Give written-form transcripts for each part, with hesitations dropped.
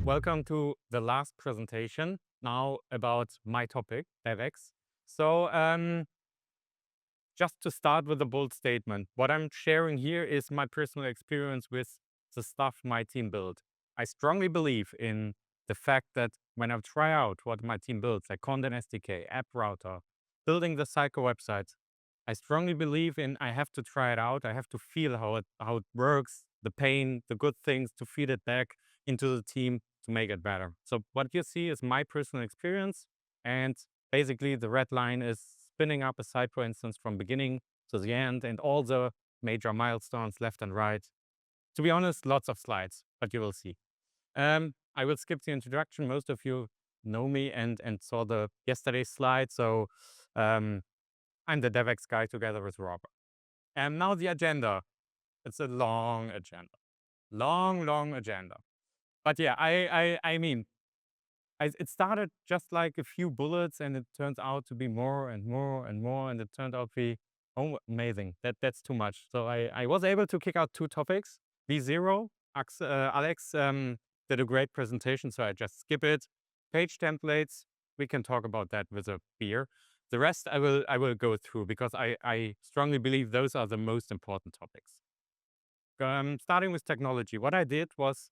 welcome to the last presentation now about my topic, DevEx. So just to start with a bold statement, what I'm sharing here is my personal experience with the stuff my team built. I strongly believe in the fact that when I try out what my team builds, like content SDK, app router, building the Psycho website, I strongly believe in I have to try it out. I have to feel how it works, the pain, the good things, to feed it back into the team to make it better. So what you see is my personal experience, and basically the red line is spinning up a site, for instance, from beginning to the end, and all the major milestones left and right. To be honest, lots of slides, but you will see. I will skip the introduction. Most of you know me and saw the yesterday's slide. So um, I'm the DevEx guy together with Robert. And now the agenda. It's a long agenda, long agenda. But yeah, I mean, it started just like a few bullets, and it turns out to be more and more and more, and it turned out to be, oh, amazing. That's too much. So I was able to kick out two topics. V0, Alex did a great presentation, so I just skip it. Page templates, we can talk about that with a beer. The rest I will go through because I strongly believe those are the most important topics. Starting with technology, what I did was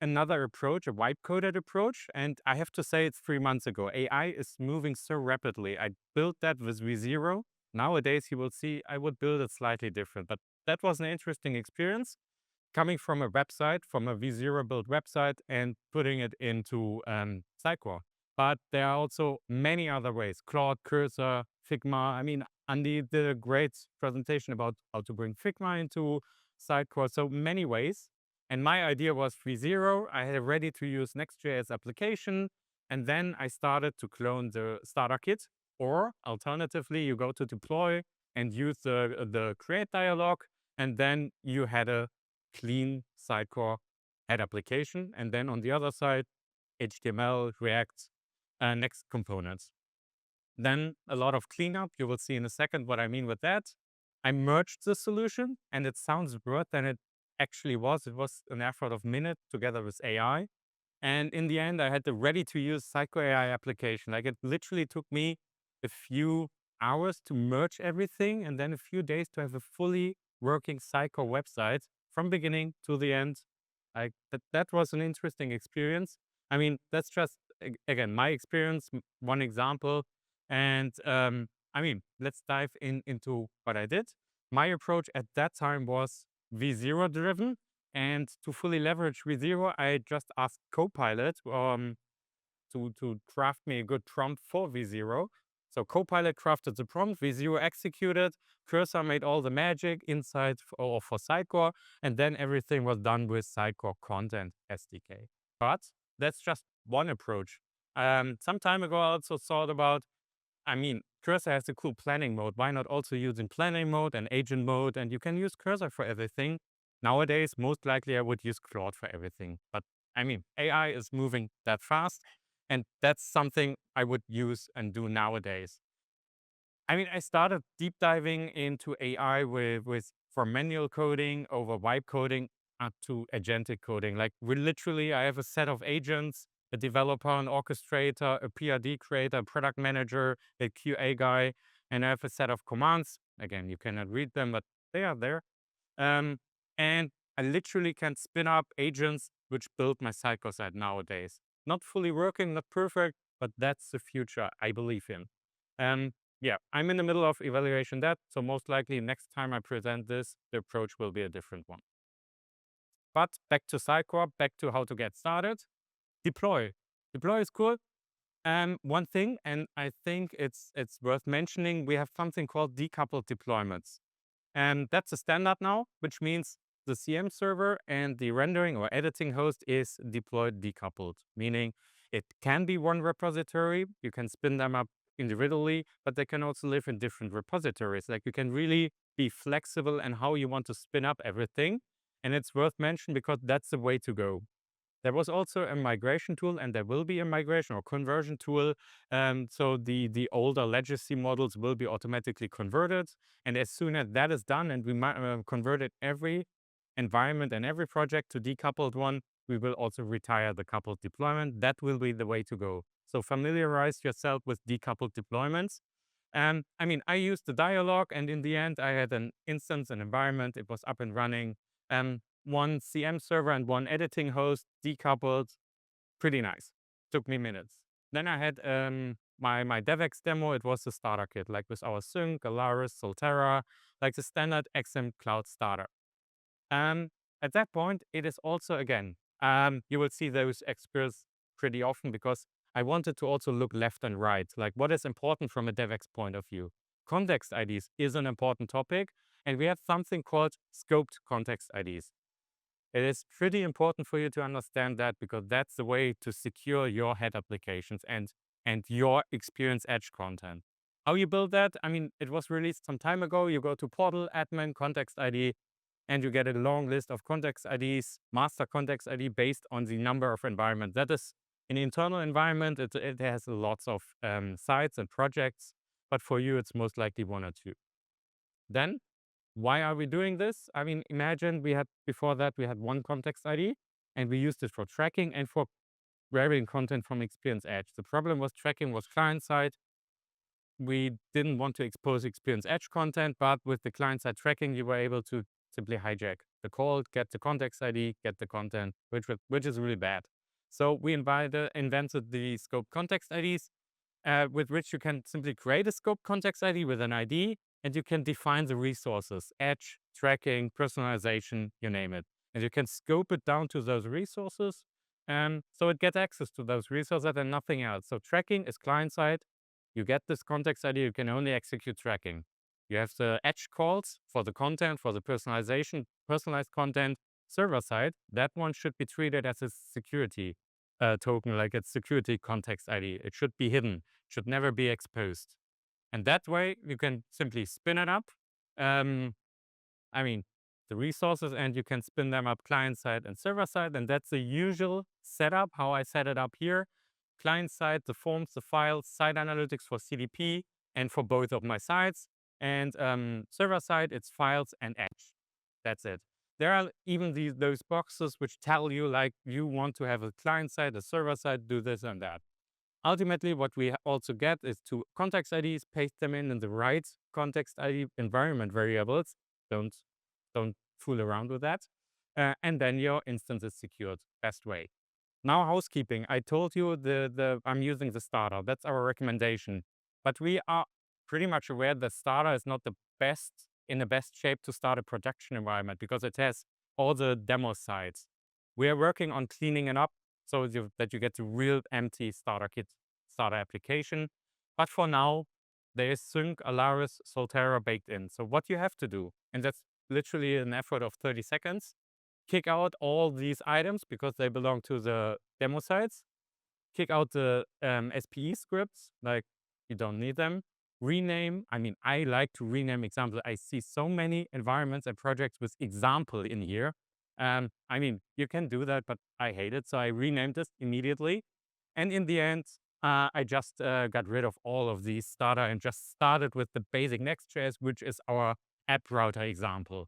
another approach, a wipe coded approach. And I have to say, it's 3 months ago. AI is moving so rapidly. I built that with V0. Nowadays, you will see I would build it slightly different. But that was an interesting experience coming from a website, from a V0 built website, and putting it into Sitecore. But there are also many other ways: Claude, Cursor, Figma. I mean, Andy did a great presentation about how to bring Figma into Sitecore. So many ways. And my idea was V0. I had a ready to use Next.js application. And then I started to clone the starter kit. Or alternatively, you go to deploy and use the create dialog. And then you had a clean Sitecore head application. And then on the other side, HTML, React, Next components. Then a lot of cleanup. You will see in a second what I mean with that. I merged the solution, and it sounds worse than it actually was. It was an effort of minute together with AI. And in the end, I had the ready-to-use SitecoreAI application. Like, it literally took me a few hours to merge everything, and then a few days to have a fully working Sitecore website from beginning to the end. Like, that was an interesting experience. I mean, that's just, again, my experience, one example. And I mean, let's dive into what I did. My approach at that time was V0 driven. And to fully leverage V0, I just asked Copilot to craft me a good prompt for V0. So Copilot crafted the prompt, V0 executed, Cursor made all the magic inside or for Sitecore, and then everything was done with Sitecore Content SDK. But that's just one approach. Some time ago, I also thought about, I mean, Cursor has a cool planning mode. Why not also using planning mode and agent mode? And you can use Cursor for everything. Nowadays, most likely I would use Claude for everything. But I mean, AI is moving that fast. And that's something I would use and do nowadays. I mean, I started deep diving into AI from manual coding over vibe coding up to agentic coding. Like, I have a set of agents, a developer, an orchestrator, a PRD creator, a product manager, a QA guy, and I have a set of commands. Again, you cannot read them, but they are there. Um, and I literally can spin up agents which build my Psycho site nowadays. Not fully working, not perfect, but that's the future I believe in. Yeah, I'm in the middle of evaluation that, so most likely next time I present this, the approach will be a different one. But back to Sitecore, back to how to get started. Deploy. Deploy is cool. One thing, and I think it's worth mentioning, we have something called decoupled deployments. And that's a standard now, which means the CM server and the rendering or editing host is deployed decoupled, meaning it can be one repository. You can spin them up individually, but they can also live in different repositories. Like, you can really be flexible in how you want to spin up everything. And it's worth mentioning because that's the way to go. There was also a migration tool, and there will be a migration or conversion tool. So the older legacy models will be automatically converted. And as soon as that is done, and we converted every environment and every project to decoupled one, we will also retire the coupled deployment. That will be the way to go. So familiarize yourself with decoupled deployments. I mean, I used the dialog, and in the end, I had an instance, an environment. It was up and running. One CM server and one editing host, decoupled. Pretty nice. Took me minutes. Then I had my DevEx demo. It was the starter kit, like with our Sync, Alaris, Solterra, like the standard XM Cloud starter. At that point, it is also, again, you will see those experts pretty often because I wanted to also look left and right, like what is important from a DevEx point of view. Context IDs is an important topic, and we have something called scoped context IDs. It is pretty important for you to understand that because that's the way to secure your head applications and your experience edge content. How you build that? I mean, it was released some time ago. You go to portal, admin, context ID, and you get a long list of context IDs, master context ID based on the number of environments. That is an internal environment. It has lots of sites and projects, but for you, it's most likely one or two. Then, why are we doing this? I mean, imagine before that, we had one context ID, and we used it for tracking and for grabbing content from Experience Edge. The problem was tracking was client-side. We didn't want to expose Experience Edge content, but with the client-side tracking, you were able to simply hijack the call, get the context ID, get the content, which is really bad. So we invented the scope context IDs, with which you can simply create a scope context ID with an ID, and you can define the resources, edge, tracking, personalization, you name it. And you can scope it down to those resources. So it gets access to those resources and nothing else. So tracking is client-side. You get this context ID, you can only execute tracking. You have the edge calls for the content, for the personalization, personalized content. Server side, that one should be treated as a security token, like a security context ID. It should be hidden, should never be exposed. And that way, you can simply spin it up. I mean, the resources, and you can spin them up client side and server side. And that's the usual setup, how I set it up here. Client side, the forms, the files, site analytics for CDP and for both of my sites. And server side, it's files and edge. That's it. There are even those boxes which tell you like you want to have a client side, a server side, do this and that. Ultimately, what we also get is two context IDs, paste them in the right context ID environment variables. Don't fool around with that. And then your instance is secured. Best way. Now, housekeeping. I told you I'm using the starter. That's our recommendation. But we are pretty much aware that starter is not the best in the best shape to start a production environment because it has all the demo sites. We are working on cleaning it up so that you get the real empty starter kit, starter application. But for now, there is Sync, Alaris, Solterra baked in. So what you have to do, and that's literally an effort of 30 seconds, kick out all these items because they belong to the demo sites. Kick out the SPE scripts, like you don't need them. Rename, I mean, I like to rename examples. I see so many environments and projects with example in here. I mean, you can do that, but I hate it. So I renamed this immediately. And in the end, I just got rid of all of these starter and just started with the basic Next.js, which is our app router example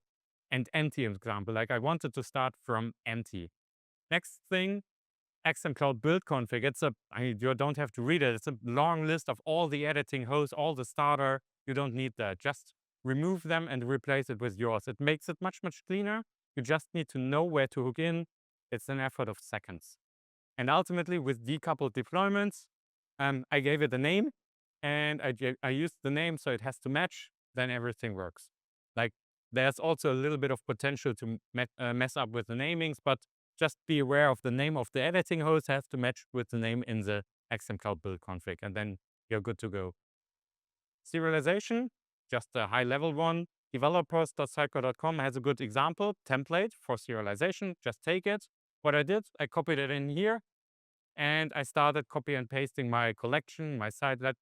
and empty example. Like I wanted to start from empty. Next thing, XM Cloud build config. You don't have to read it. It's a long list of all the editing hosts, all the starter. You don't need that. Just remove them and replace it with yours. It makes it much, much cleaner. You just need to know where to hook in. It's an effort of seconds. And ultimately, with decoupled deployments, I gave it a name, and I used the name so it has to match. Then everything works. Like there's also a little bit of potential to mess up with the namings, but just be aware of the name of the editing host has to match with the name in the XM Cloud build config, and then you're good to go. Serialization, just a high-level one. Developers.sitecore.com has a good example template for serialization. Just take it. What I did, I copied it in here, and I started copy and pasting my collection, my site, that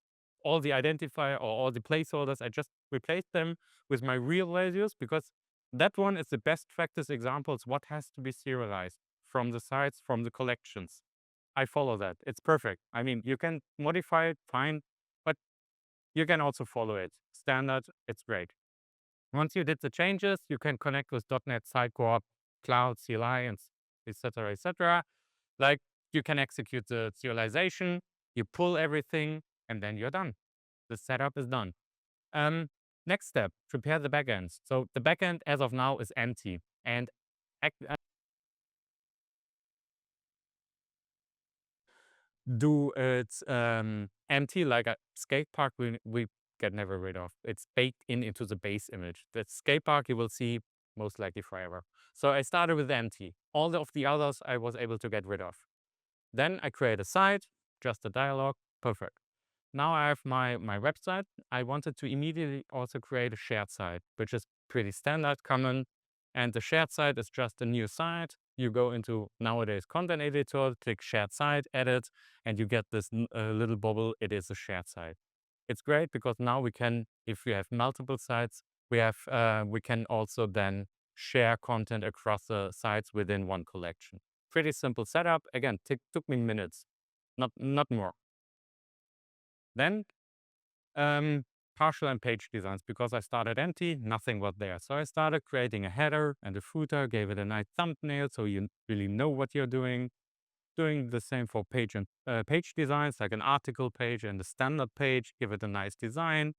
all the identifier or all the placeholders. I just replaced them with my real values because that one is the best practice examples. What has to be serialized from the sites, from the collections. I follow that. It's perfect. I mean, you can modify it, fine, but you can also follow it. Standard, it's great. Once you did the changes, you can connect with .NET Sitecore Cloud CLI and etc., etc. Like you can execute the serialization, you pull everything, and then you're done. The setup is done. Um, Next step, prepare the backend. So the backend as of now is empty, and do it empty like a skate park we get never rid of. It's baked into the base image. The skate park you will see most likely forever. So I started with empty. All of the others I was able to get rid of. Then I create a site, just a dialog, perfect. Now I have my website. I wanted to immediately also create a shared site, which is pretty standard, common. And the shared site is just a new site. You go into nowadays content editor, click shared site, edit, and you get this little bubble. It is a shared site. It's great because now we can, if we have multiple sites, we can also then share content across the sites within one collection. Pretty simple setup. Again, took me minutes, not more. Then partial and page designs, because I started empty, nothing was there. So I started creating a header and a footer, gave it a nice thumbnail so you really know what you're doing. Doing the same for page and page designs, like an article page and a standard page, give it a nice design,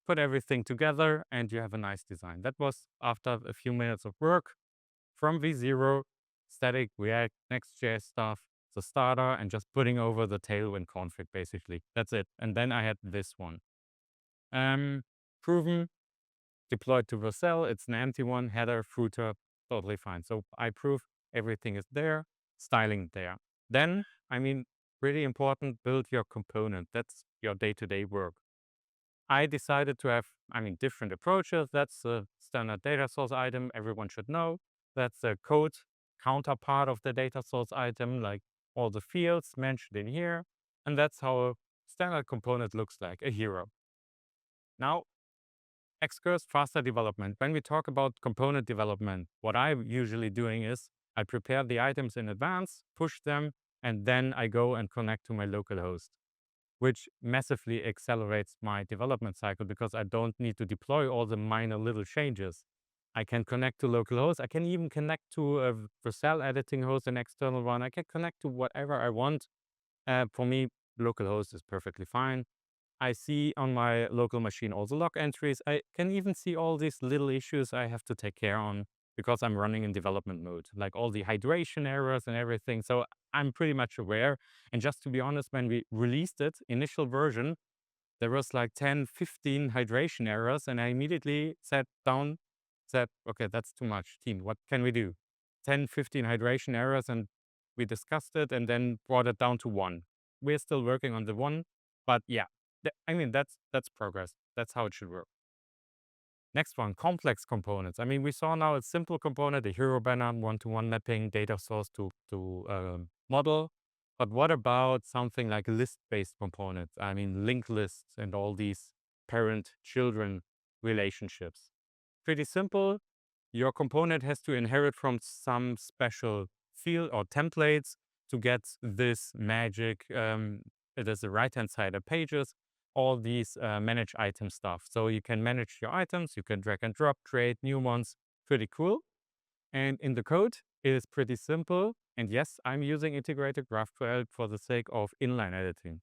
put everything together, and you have a nice design. That was after a few minutes of work from V0, static, React, Next.js stuff, the starter, and just putting over the Tailwind config, basically. That's it. And then I had this one. Proven, deployed to Vercel. It's an empty one, header, footer, totally fine. So I prove everything is there, styling there. Then, really important, build your component. That's your day-to-day work. I decided to have, different approaches. That's a standard data source item everyone should know. That's a code counterpart of the data source item, like all the fields mentioned in here. And that's how a standard component looks like, a hero. Now, excurse faster development. When we talk about component development, what I'm usually doing is I prepare the items in advance, push them, and then I go and connect to my local host, which massively accelerates my development cycle because I don't need to deploy all the minor little changes. I can connect to local hosts. I can even connect to a Vercel editing host, an external one. I can connect to whatever I want. For me, local host is perfectly fine. I see on my local machine all the log entries. I can even see all these little issues I have to take care on because I'm running in development mode, like all the hydration errors and everything. So I'm pretty much aware. And just to be honest, when we released it, initial version, there was like 10, 15 hydration errors. And I immediately sat down, said, okay, that's too much, team. What can we do? 10, 15 hydration errors. And we discussed it and then brought it down to one. We're still working on the one, but yeah, that's progress. That's how it should work. Next one, complex components. We saw now a simple component, a hero banner, one-to-one mapping, data source to model. But what about something like list-based components? Linked lists and all these parent-children relationships. Pretty simple. Your component has to inherit from some special field or templates to get this magic. It is the right-hand side of pages, all these manage item stuff. So you can manage your items, you can drag and drop, create new ones. Pretty cool. And in the code, it is pretty simple. And yes, I'm using integrated GraphQL for the sake of inline editing.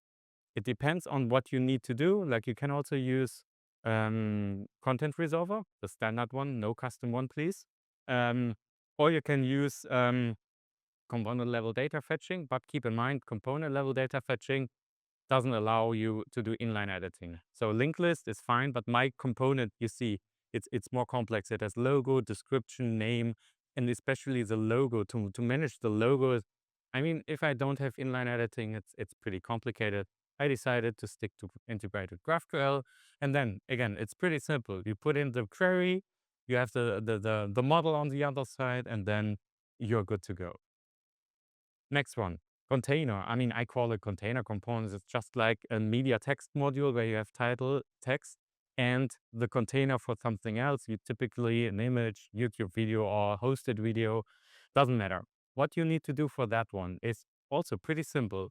It depends on what you need to do. Like you can also use content resolver, the standard one, no custom one, please. Or you can use component level data fetching, but keep in mind, component level data fetching doesn't allow you to do inline editing. So linked list is fine, but my component, you see, it's more complex. It has logo, description, name, and especially the logo. To manage the logo, if I don't have inline editing, it's pretty complicated. I decided to stick to integrated GraphQL. And then again, it's pretty simple. You put in the query, you have the model on the other side, and then you're good to go. Next one, container. I call it container components. It's just like a media text module where you have title, text, and the container for something else. You typically an image, YouTube video, or hosted video. Doesn't matter. What you need to do for that one is also pretty simple.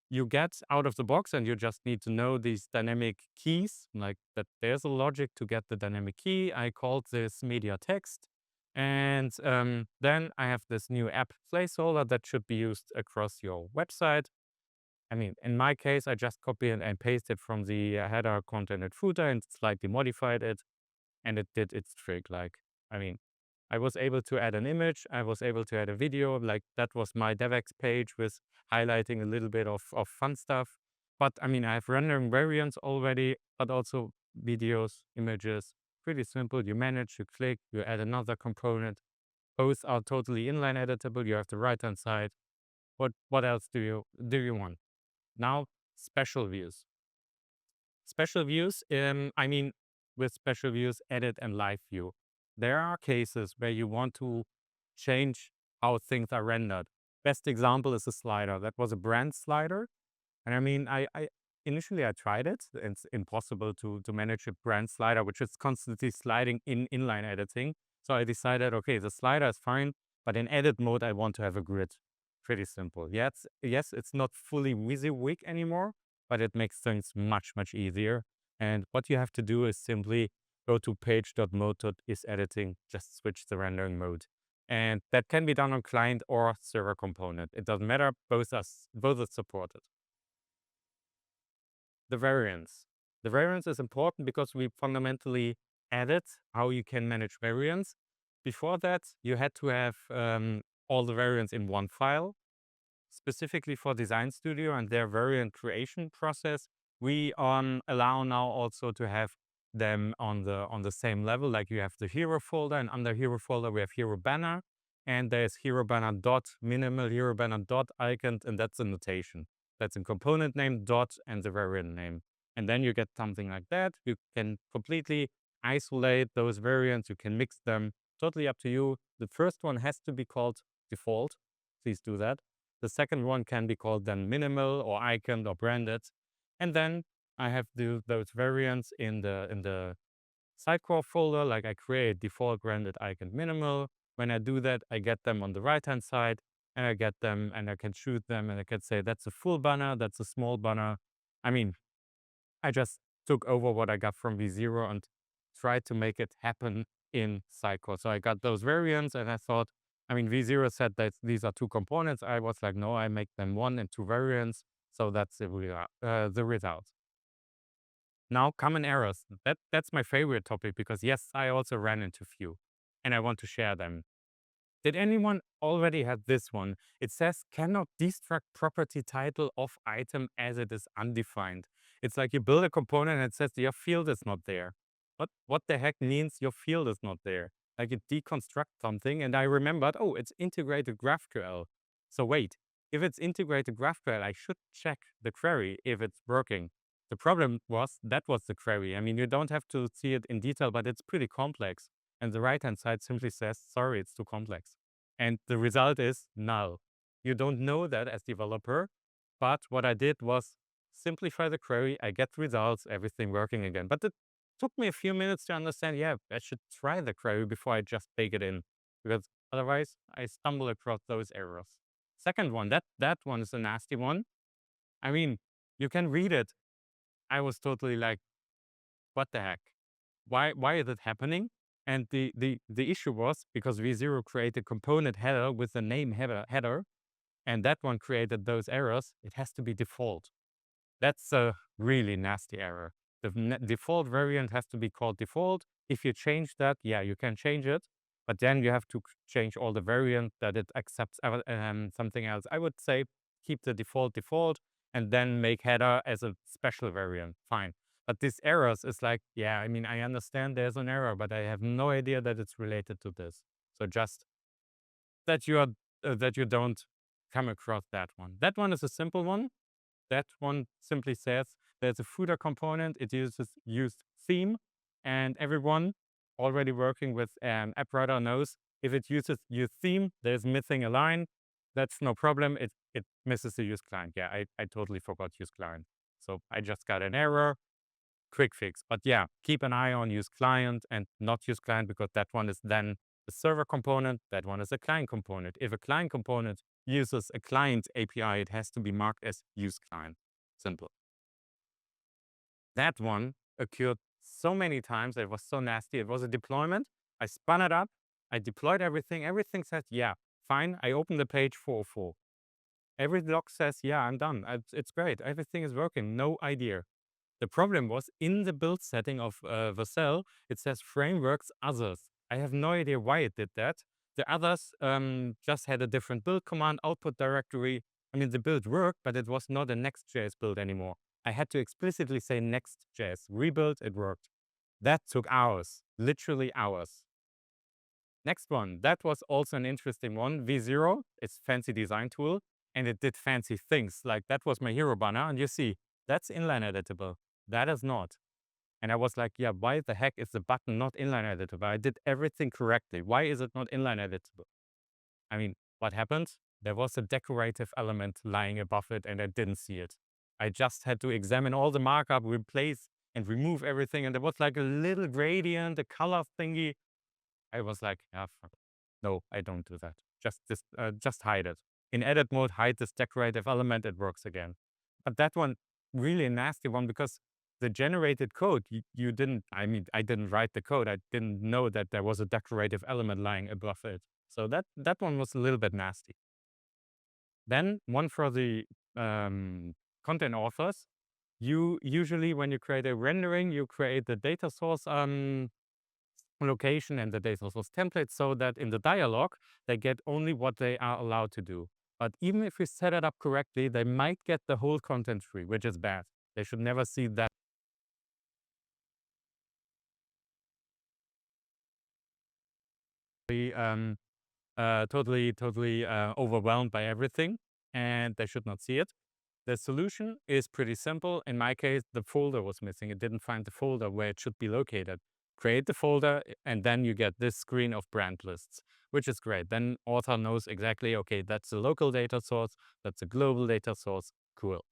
You get out of the box and you just need to know these dynamic keys, like that there's a logic to get the dynamic key. I called this media text. And then I have this new app placeholder that should be used across your website. I mean, in my case, I just copied and pasted from the header, content, and footer and slightly modified it, and it did its trick. Like, I mean, I was able to add an image, I was able to add a video, like that was my DevEx page with highlighting a little bit of fun stuff. But I mean, I have rendering variants already, but also videos, images, pretty simple. You manage, you click, you add another component. Both are totally inline editable. You have the right-hand side. What else do you want? Now, special views. Special views, I mean, with special views, edit and live view. There are cases where you want to change how things are rendered. Best example is a slider. That was a brand slider. And I mean, I initially I tried it. It's impossible to manage a brand slider, which is constantly sliding in inline editing. So I decided, okay, the slider is fine, but in edit mode, I want to have a grid. Pretty simple. Yes, it's not fully WYSIWYG anymore, but it makes things much, much easier. And what you have to do is simply go to page.mode.isEditing, just switch the rendering mode. And that can be done on client or server component. It doesn't matter, both are supported. The variance. The variance is important because we fundamentally added how you can manage variance. Before that, you had to have all the variants in one file. Specifically for Design Studio and their variant creation process, we allow now also to have them on the same level. Like you have the hero folder, and under hero folder we have hero banner, and there's hero banner dot minimal, hero banner dot icon, and that's a notation. That's a component name dot and the variant name. And then you get something like that. You can completely isolate those variants. You can mix them. Totally up to you. The first one has to be called default. Please do that. The second one can be called then minimal or iconed or branded. And then I have those variants in the Sitecore folder, like I create default branded icon minimal. When I do that, I get them on the right-hand side, and I get them and I can choose them, and I can say that's a full banner, that's a small banner. I mean, I just took over what I got from V0 and tried to make it happen in Sitecore. So I got those variants, and I thought, I mean, V0 said that these are two components. I was like, no, I make them one and two variants. So that's the result. Now, common errors. That's my favorite topic because yes, I also ran into few, and I want to share them. Did anyone already have this one? It says cannot destruct property title of item as it is undefined. It's like you build a component and it says your field is not there. What the heck means your field is not there? Like it deconstructs something, and I remembered, oh, it's integrated GraphQL. So wait, if it's integrated GraphQL, I should check the query if it's working. The problem was that was the query. I mean, you don't have to see it in detail, but it's pretty complex. And the right-hand side simply says, sorry, it's too complex. And the result is null. You don't know that as developer, but what I did was simplify the query, I get results, everything working again. But it took me a few minutes to understand, yeah, I should try the query before I just bake it in, because otherwise I stumble across those errors. Second one, that one is a nasty one. I mean, you can read it. I was totally like, what the heck? Why is it happening? And the issue was because V0 created component header with the name header, and that one created those errors. It has to be default. That's a really nasty error. The default variant has to be called default. If you change that, yeah, you can change it, but then you have to change all the variant that it accepts something else. I would say keep the default, and then make header as a special variant. Fine. But these errors is like, yeah, I mean, I understand there's an error, but I have no idea that it's related to this. So just that that you don't come across that one. That one is a simple one. That one simply says there's a footer component. It used theme, and everyone already working with app writer knows if it uses use theme, there's missing a line. That's no problem. It misses the use client. Yeah, I totally forgot use client. So I just got an error. Quick fix. But yeah, keep an eye on use client and not use client, because that one is then a server component. That one is a client component. If a client component uses a client API, it has to be marked as use client. Simple. That one occurred so many times. It was so nasty. It was a deployment. I spun it up. I deployed everything. Everything says, yeah, fine. I open the page 404. Every log says, yeah, I'm done. It's great. Everything is working. No idea. The problem was in the build setting of the cell, it says frameworks others. I have no idea why it did that. The others just had a different build command output directory. I mean, the build worked, but it was not a Next.js build anymore. I had to explicitly say Next.js. Rebuild, it worked. That took hours, literally hours. Next one, that was also an interesting one. V0, it's fancy design tool, and it did fancy things. Like that was my hero banner, and you see, that's inline editable. That is not. And I was like, yeah, why the heck is the button not inline editable? I did everything correctly. Why is it not inline editable? I mean, what happened? There was a decorative element lying above it, and I didn't see it. I just had to examine all the markup, replace and remove everything, and there was like a little gradient, a color thingy. I was like, yeah, fuck. No, I don't do that. Just hide it. In edit mode, hide this decorative element, it works again. But that one, really a nasty one, because the generated code, you didn't, I mean, I didn't write the code. I didn't know that there was a decorative element lying above it. So that one was a little bit nasty. Then one for the content authors. You usually, when you create a rendering, you create the data source location and the data source template so that in the dialog, they get only what they are allowed to do. But even if you set it up correctly, they might get the whole content tree, which is bad. They should never see that. Totally overwhelmed by everything, and they should not see it. The solution is pretty simple. In my case, the folder was missing. It didn't find the folder where it should be located. Create the folder, and then you get this screen of brand lists, which is great. Then author knows exactly, okay, that's a local data source, that's a global data source. Cool.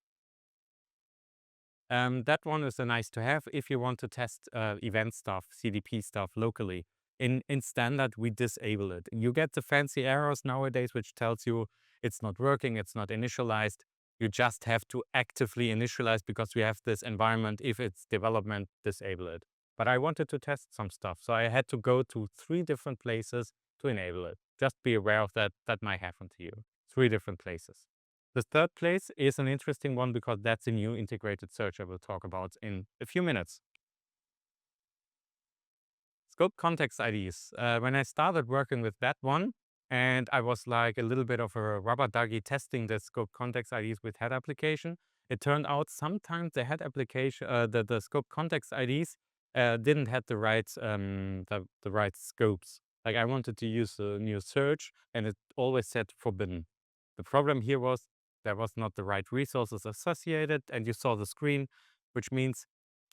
That one is a nice to have if you want to test event stuff, CDP stuff locally. In standard, we disable it. You get the fancy errors nowadays, which tells you it's not working, it's not initialized. You just have to actively initialize because we have this environment. If it's development, disable it. But I wanted to test some stuff, so I had to go to 3 different places to enable it. Just be aware of that. That might happen to you. 3 different places. The third place is an interesting one because that's a new integrated search I will talk about in a few minutes. Scope context IDs. When I started working with that one, and I was like a little bit of a rubber ducky testing the scope context IDs with head application, it turned out sometimes the head application, the scope context IDs didn't have the right scopes. Like I wanted to use a new search, and it always said forbidden. The problem here was there was not the right resources associated, and you saw the screen, which means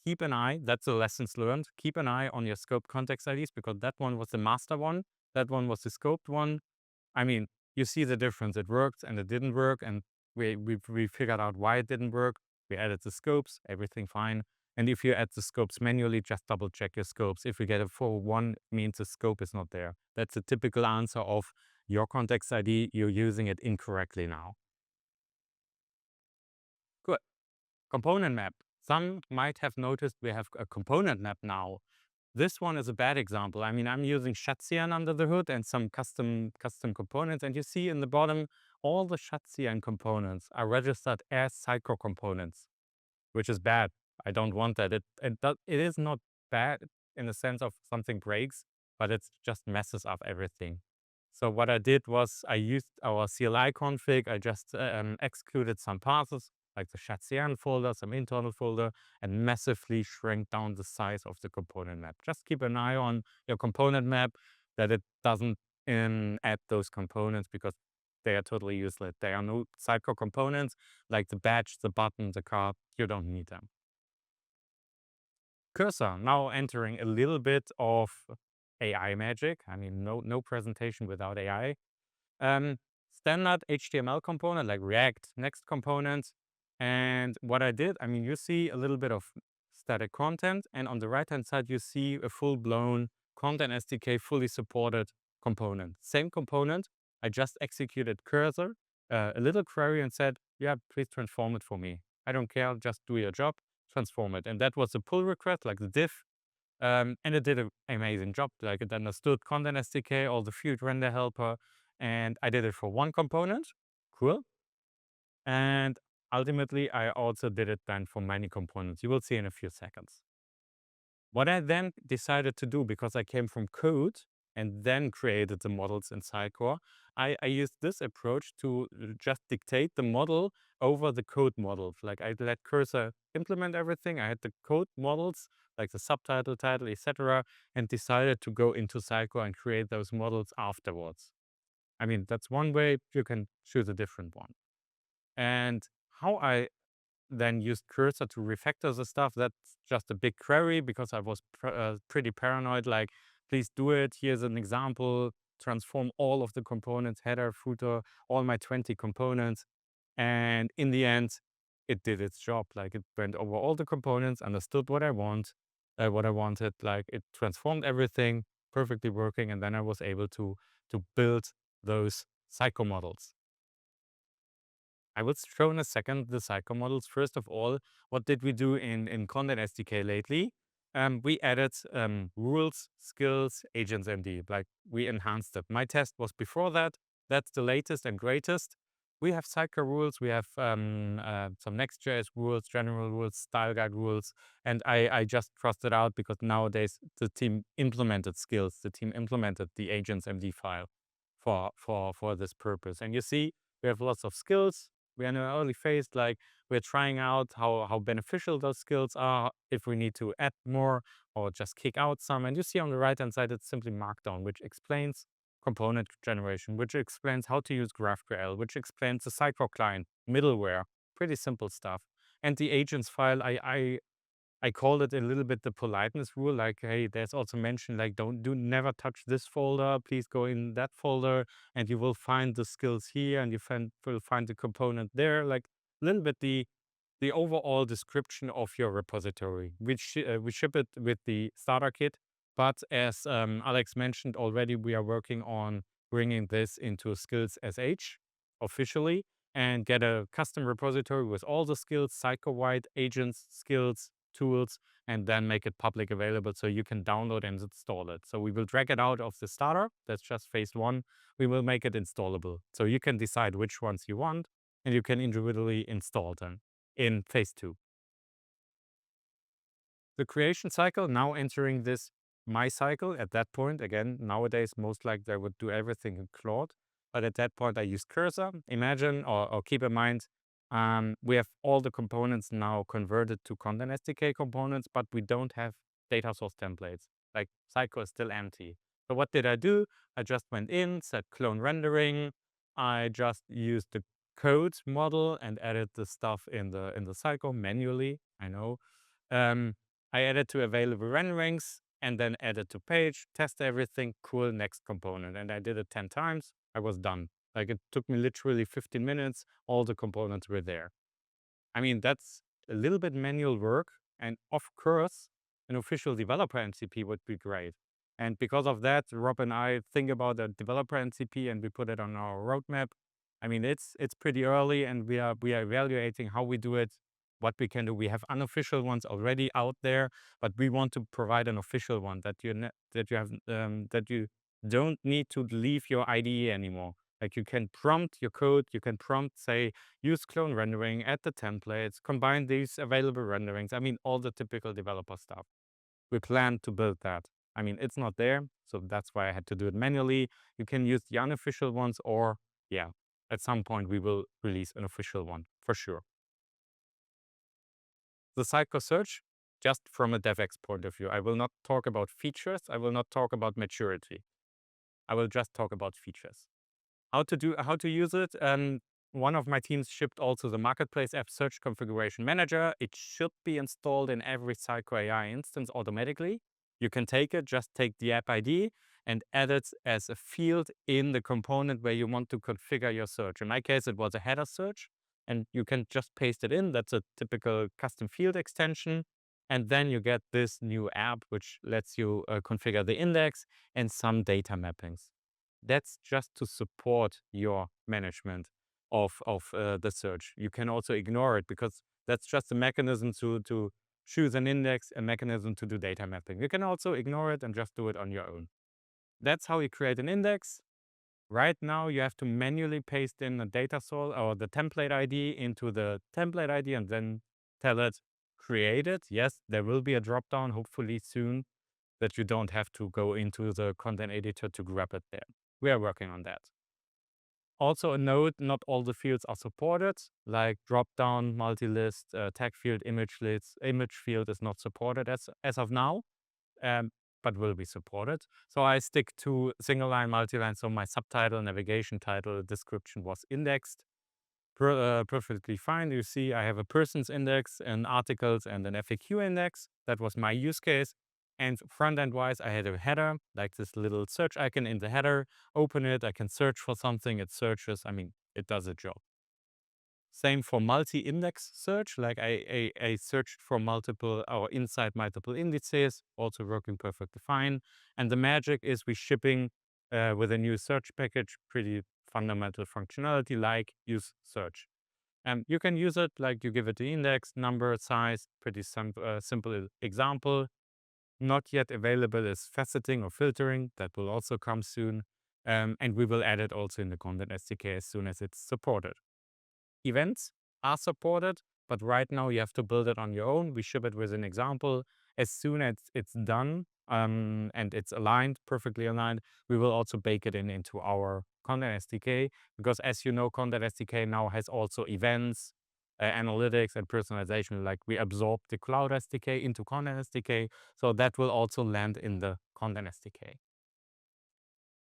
keep an eye. That's the lessons learned. Keep an eye on your scope context IDs because that one was the master one. That one was the scoped one. I mean, you see the difference. It worked and it didn't work. And we figured out why it didn't work. We added the scopes, everything fine. And if you add the scopes manually, just double check your scopes. If you get a 401, it means the scope is not there. That's a typical answer of your context ID. You're using it incorrectly now. Good. Component map. Some might have noticed we have a component map now. This one is a bad example. I mean, I'm using SUGCON under the hood and some custom components. And you see in the bottom, all the SUGCON components are registered as Sitecore components, which is bad. I don't want that. It is not bad in the sense of something breaks, but it just messes up everything. So what I did was I used our CLI config. I just excluded some paths like the SHATCN folder, some internal folder, and massively shrank down the size of the component map. Just keep an eye on your component map that it doesn't add those components because they are totally useless. There are no Sitecore components like the badge, the button, the card. You don't need them. Cursor, now entering a little bit of AI magic. I mean, no presentation without AI. Standard HTML component like React, Next components. And what I did, I mean, you see a little bit of static content, and on the right-hand side, you see a full-blown content SDK fully supported component. Same component, I just executed cursor, a little query and said, yeah, please transform it for me. I don't care, just do your job, transform it. And that was a pull request, like the diff. And it did an amazing job. Like, it understood content SDK, all the field render helper, and I did it for one component. Cool. And ultimately, I also did it then for many components. You will see in a few seconds. What I then decided to do, because I came from code and then created the models in Sitecore, I used this approach to just dictate the model over the code models. Like, I let Cursor implement everything. I had the code models, like the subtitle, title, etc., and decided to go into Sitecore and create those models afterwards. I mean, that's one way. You can choose a different one. And how I then used Cursor to refactor the stuff, that's just a big query, because I was pretty paranoid. Like, please do it. Here's an example. Transform all of the components, header, footer, all my 20 components. And in the end, it did its job. Like, it went over all the components, understood what I wanted. Like, it transformed everything, perfectly working. And then I was able to build those psycho models. I will show in a second the Psycho models. First of all, what did we do in Content SDK lately? We added rules, skills, agents MD. Like, we enhanced it. My test was before that. That's the latest and greatest. We have Psycho rules. We have some Next.js rules, general rules, style guide rules. And I just crossed it out because nowadays the team implemented skills. The team implemented the agents MD file for this purpose. And you see, we have lots of skills. We're in an early phase. Like, we're trying out how beneficial those skills are, if we need to add more or just kick out some. And you see on the right hand side, it's simply Markdown, which explains component generation, which explains how to use GraphQL, which explains the Sitecore client middleware. Pretty simple stuff. And the agents file, I called it a little bit the politeness rule. Like, hey, there's also mentioned, like, never touch this folder. Please go in that folder, and you will find the skills here, and will find the component there. Like, a little bit the overall description of your repository. We ship it with the starter kit, but as Alex mentioned already, we are working on bringing this into Skills SH officially, and get a custom repository with all the skills, Psycho-wide agents, skills, tools, and then make it public available so you can download and install it. So we will drag it out of the starter. That's just phase one. We will make it installable. So you can decide which ones you want, and you can individually install them in phase two. The creation cycle, now entering this my cycle. At that point, again, nowadays, most likely I would do everything in Claude. But at that point, I use Cursor. Imagine, or keep in mind, we have all the components now converted to Content SDK components, but we don't have data source templates. Like, Psycho is still empty. So what did I do? I just went in, said clone rendering. I just used the code model and added the stuff in the Psycho manually. I know. Um, I added to available renderings, and then added to page, test everything, cool, next component. And I did it 10 times. I was done. Like, it took me literally 15 minutes. All the components were there. I mean, that's a little bit manual work. And of course, an official developer MCP would be great. And because of that, Rob and I think about a developer MCP, and we put it on our roadmap. I mean, it's pretty early, and we are evaluating how we do it, what we can do. We have unofficial ones already out there, but we want to provide an official one that you don't need to leave your IDE anymore. Like, you can prompt your code, you can prompt, say, use clone rendering, add the templates, combine these available renderings. I mean, all the typical developer stuff. We plan to build that. I mean, it's not there, so that's why I had to do it manually. You can use the unofficial ones, or yeah, at some point we will release an official one for sure. The Psycho search, just from a DevEx point of view. I will not talk about features. I will not talk about maturity. I will just talk about features. How to use it? One of my teams shipped also the Marketplace app search configuration manager. It should be installed in every SitecoreAI instance automatically. You can just take the app ID and add it as a field in the component where you want to configure your search. In my case, it was a header search, and you can just paste it in. That's a typical custom field extension. And then you get this new app, which lets you configure the index and some data mappings. That's just to support your management of the search. You can also ignore it, because that's just a mechanism to choose an index, a mechanism to do data mapping. You can also ignore it and just do it on your own. That's how you create an index. Right now, you have to manually paste in a data source or the template ID into the template ID and then tell it, create it. Yes, there will be a dropdown, hopefully soon, that you don't have to go into the content editor to grab it there. We are working on that. Also a note, not all the fields are supported, like dropdown, multi-list, tag field, image list. Image field is not supported as of now, um, but will be supported. So I stick to single line, multi-line. So my subtitle, navigation title, description was indexed perfectly fine. You see, I have a person's index, an articles, and an FAQ index. That was my use case. And front-end wise, I had a header, like this little search icon in the header. Open it, I can search for something, it searches. I mean, it does a job. Same for multi-index search, like I searched for multiple or inside multiple indices, also working perfectly fine. And the magic is we shipping with a new search package, pretty fundamental functionality like use search. And you can use it like you give it the index, number, size, pretty simple example. Not yet available is faceting or filtering. That will also come soon. And we will add it also in the Content SDK as soon as it's supported. Events are supported, but right now you have to build it on your own. We ship it with an example. As soon as it's done and it's aligned, perfectly aligned, we will also bake it into our Content SDK. Because as you know, Content SDK now has also events, analytics, and personalization. Like we absorb the Cloud SDK into Content SDK. So that will also land in the Content SDK.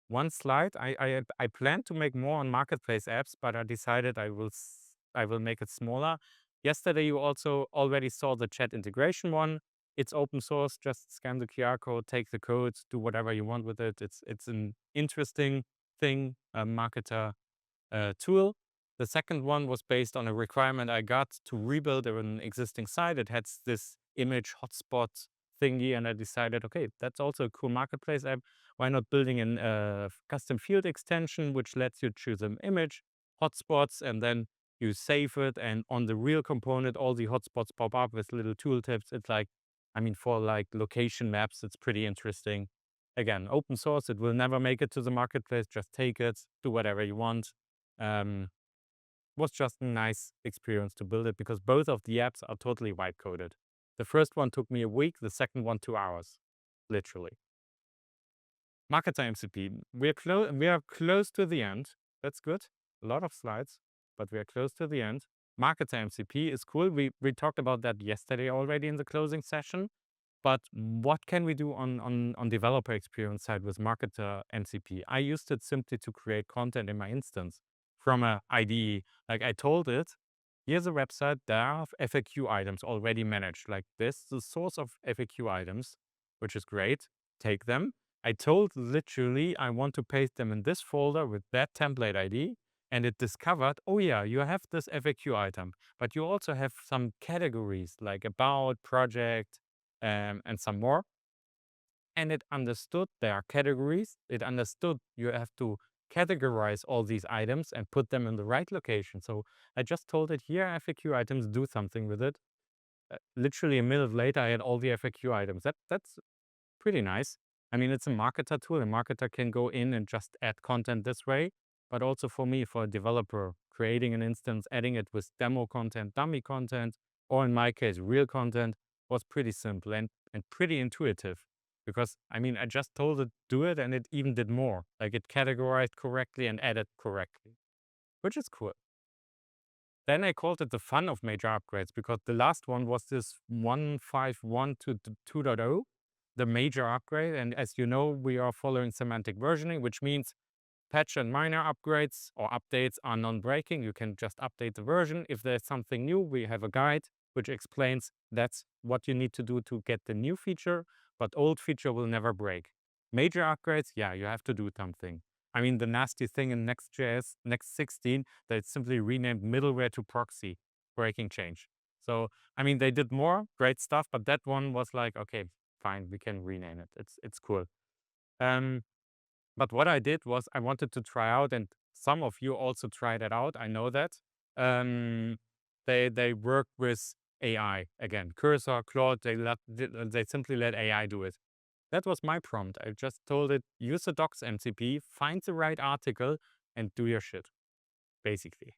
One slide. I plan to make more on Marketplace apps, but I decided I will make it smaller. Yesterday, you also already saw the chat integration one. It's open source. Just scan the QR code, take the codes, do whatever you want with it. It's an interesting thing, a marketer tool. The second one was based on a requirement I got to rebuild an existing site. It had this image hotspot thingy, and I decided, okay, that's also a cool marketplace app. Why not building a custom field extension which lets you choose an image, hotspots, and then you save it, and on the real component, all the hotspots pop up with little tooltips. It's like, I mean, for like location maps, it's pretty interesting. Again, open source, it will never make it to the marketplace. Just take it, do whatever you want. Was just a nice experience to build it because both of the apps are totally white coded. The first one took me a week, the second one 2 hours, literally. Marketer MCP. We are close to the end. That's good. A lot of slides, but we are close to the end. Marketer MCP is cool. We talked about that yesterday already in the closing session. But what can we do on developer experience side with Marketer MCP? I used it simply to create content in my instance from a IDE. Like I told it, here's a website, there are FAQ items already managed. Like this, the source of FAQ items, which is great. Take them. I told literally I want to paste them in this folder with that template ID. And it discovered, oh yeah, you have this FAQ item, but you also have some categories like about, project, and some more. And it understood there are categories. It understood you have to categorize all these items and put them in the right location. So I just told it, here are FAQ items, do something with it. Literally a minute later, I had all the FAQ items. That's pretty nice. I mean, it's a marketer tool. A marketer can go in and just add content this way. But also for me, for a developer, creating an instance, adding it with demo content, dummy content, or in my case, real content, was pretty simple and pretty intuitive. Because, I mean, I just told it do it, and it even did more. Like it categorized correctly and added correctly, which is cool. Then I called it the fun of major upgrades because the last one was this 1.5.1 to 2.0, the major upgrade. And as you know, we are following semantic versioning, which means patch and minor upgrades or updates are non-breaking. You can just update the version. If there's something new, we have a guide which explains that's what you need to do to get the new feature, but old feature will never break. Major upgrades, yeah, you have to do something. I mean, the nasty thing in Next.js, Next 16, that it's simply renamed middleware to proxy, breaking change. So, I mean, they did more great stuff, but that one was like, okay, fine, we can rename it. It's cool. But what I did was I wanted to try out, and some of you also tried it out. I know that. They work with AI again. Cursor, Claude, they simply let AI do it. That was my prompt. I just told it, use the docs MCP, find the right article, and do your shit, basically.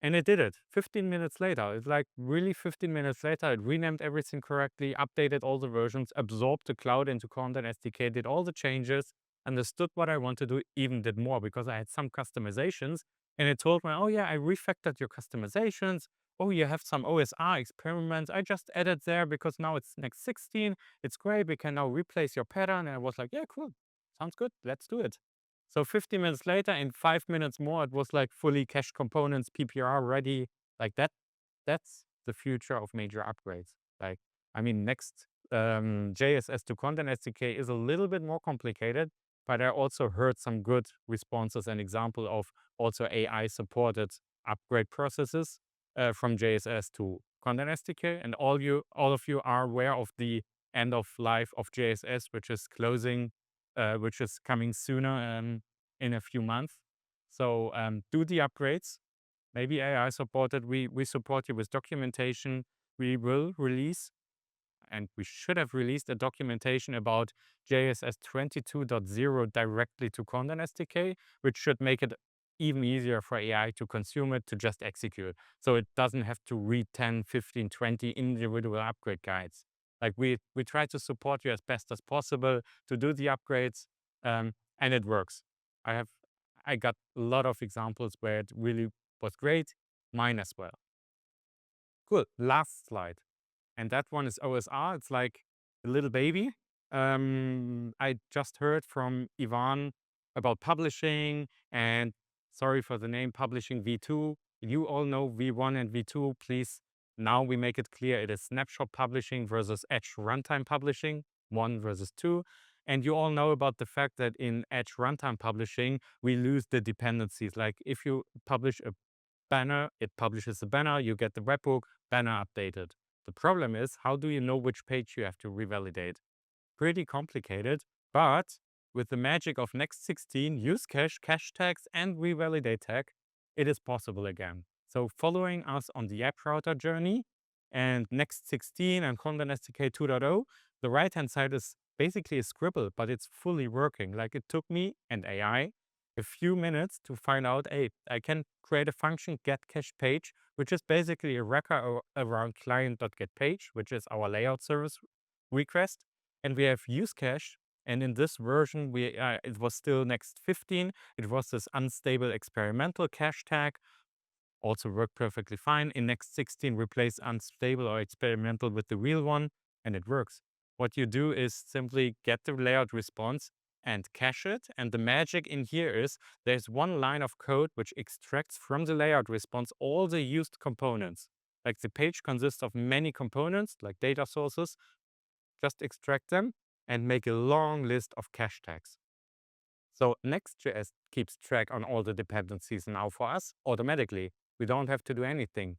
And it did it 15 minutes later. It's like really 15 minutes later, it renamed everything correctly, updated all the versions, absorbed the cloud into Content SDK, did all the changes, understood what I want to do, even did more because I had some customizations. And it told me, oh yeah, I refactored your customizations. Oh, you have some OSR experiments. I just added there because now it's next 16. It's great. We can now replace your pattern. And I was like, yeah, cool. Sounds good. Let's do it. So 15 minutes later, in 5 minutes more, it was like fully cached components, PPR ready. Like that's the future of major upgrades. Like, I mean, next JSS to Content SDK is a little bit more complicated, but I also heard some good responses and example of also AI supported upgrade processes from JSS to Content SDK. And all of you are aware of the end of life of JSS, which is closing, which is coming sooner in a few months. So do the upgrades. Maybe AI supported. We support you with documentation. We will release, and we should have released a documentation about JSS 22.0 directly to Content SDK, which should make it even easier for AI to consume it, to just execute. So it doesn't have to read 10, 15, 20 individual upgrade guides. Like we try to support you as best as possible to do the upgrades, and it works. I got a lot of examples where it really was great. Mine as well. Cool. Last slide. And that one is OSR. It's like a little baby. I just heard from Ivan about publishing, and sorry for the name, publishing V2. You all know V1 and V2. Please, now we make it clear it is snapshot publishing versus Edge runtime publishing, 1 versus 2. And you all know about the fact that in Edge runtime publishing, we lose the dependencies. Like if you publish a banner, it publishes the banner, you get the webhook, banner updated. The problem is, how do you know which page you have to revalidate? Pretty complicated, but with the magic of Next 16, use cache tags, and revalidate tag, it is possible again. So following us on the app router journey and Next 16 and Content SDK 2.0, the right-hand side is basically a scribble, but it's fully working. Like it took me and AI a few minutes to find out, hey, I can create a function get cache page, which is basically a wrapper around client.getPage, which is our layout service request. And we have use cache. And in this version, it was still Next 15. It was this unstable experimental cache tag. Also worked perfectly fine. In Next 16, replace unstable or experimental with the real one, and it works. What you do is simply get the layout response and cache it. And the magic in here is there's one line of code which extracts from the layout response all the used components. Like the page consists of many components, like data sources. Just extract them and make a long list of cache tags. So Next.js keeps track on all the dependencies now for us automatically. We don't have to do anything.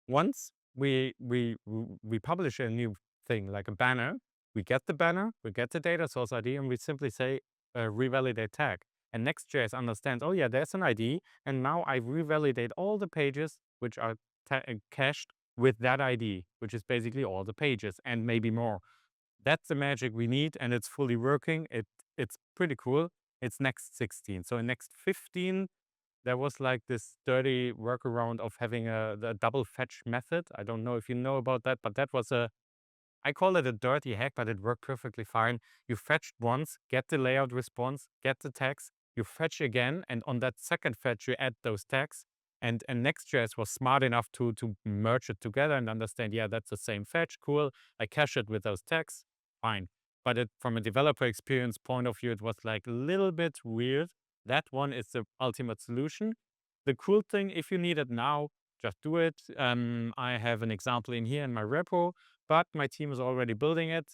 Once we publish a new thing like a banner, we get the banner, we get the data source ID, and we simply say revalidate tag. And Next.js understands, oh yeah, there's an ID, and now I revalidate all the pages which are cached with that ID, which is basically all the pages and maybe more. That's the magic we need, and it's fully working. It's pretty cool. It's Next 16. So in Next 15, there was like this dirty workaround of having the double fetch method. I don't know if you know about that, but that was I call it a dirty hack, but it worked perfectly fine. You fetched once, get the layout response, get the tags, you fetch again, and on that second fetch, you add those tags. And Next.js was smart enough to merge it together and understand, yeah, that's the same fetch. Cool. I cache it with those tags. Fine. But from a developer experience point of view, it was like a little bit weird. That one is the ultimate solution. The cool thing, if you need it now, just do it. I have an example in here in my repo, but my team is already building it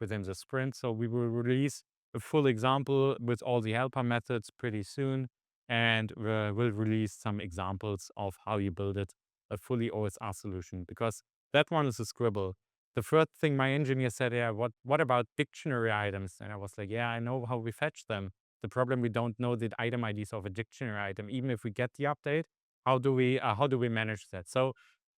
within the sprint. So we will release a full example with all the helper methods pretty soon. And we'll release some examples of how you build it, a fully OSR solution, because that one is a scribble. The first thing my engineer said, yeah, what about dictionary items? And I was like, yeah, I know how we fetch them. The problem, we don't know the item IDs of a dictionary item. Even if we get the update, how do we manage that? So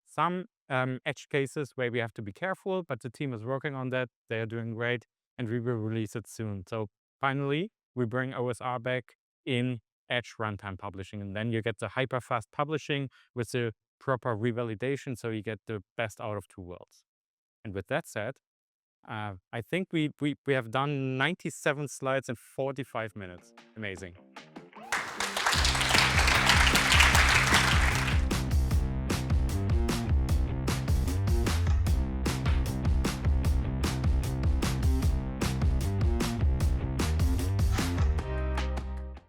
some edge cases where we have to be careful, but the team is working on that. They are doing great, and we will release it soon. So finally, we bring OSR back in Edge runtime publishing, and then you get the hyper fast publishing with the proper revalidation, so you get the best out of two worlds. And with that said, I think we have done 97 slides in 45 minutes. Amazing.